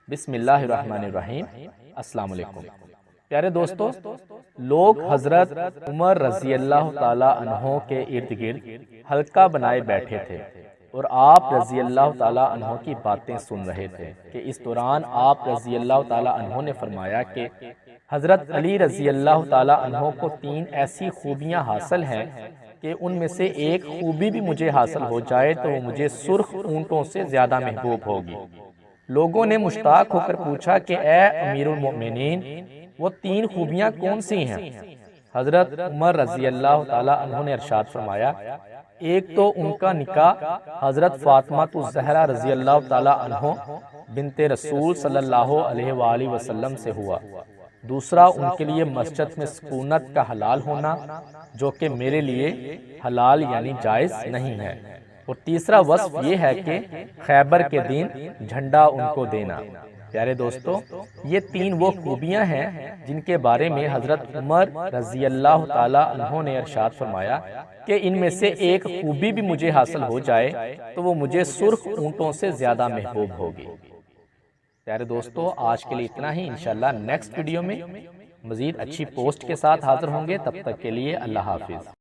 بسم اللہ الرحمن الرحیم۔ السلام علیکم پیارے دوستو، لوگ حضرت عمر رضی اللہ تعالیٰ عنہ کے ارد گرد حلقہ بنائے بیٹھے تھے اور آپ رضی اللہ تعالیٰ عنہ کی باتیں سن رہے تھے کہ اس دوران آپ رضی اللہ تعالیٰ عنہ نے فرمایا کہ حضرت علی رضی اللہ تعالیٰ عنہ کو 3 ایسی خوبیاں حاصل ہیں کہ ان میں سے ایک خوبی بھی مجھے حاصل ہو جائے تو وہ مجھے سرخ اونٹوں سے زیادہ محبوب ہوگی۔ لوگوں نے مشتاق ہو کر پوچھا کہ اے امیر المؤمنین، وہ 3 خوبیاں کون سی ہیں؟ حضرت عمر رضی اللہ تعالیٰ عنہ نے ارشاد فرمایا، ایک تو ان کا نکاح حضرت فاطمہ الزہرا رضی اللہ تعالیٰ عنہ بنت رسول صلی اللہ علیہ وآلہ وسلم سے ہوا، دوسرا ان کے لیے مسجد میں سکونت کا حلال ہونا جو کہ میرے لیے حلال یعنی جائز نہیں ہے، اور تیسرا وصف یہ ہے کہ خیبر کے دن جھنڈا ان کو دینا۔ پیارے دوستو، یہ 3 وہ خوبیاں ہیں جن کے بارے میں حضرت عمر رضی اللہ تعالیٰ عنہ نے ارشاد فرمایا کہ ان میں سے ایک خوبی بھی مجھے حاصل ہو جائے تو وہ مجھے سرخ اونٹوں سے زیادہ محبوب ہوگی۔ پیارے دوستو، آج کے لیے اتنا ہی۔ انشاءاللہ نیکسٹ ویڈیو میں مزید اچھی پوسٹ کے ساتھ حاضر ہوں گے، تب تک کے لیے اللہ حافظ۔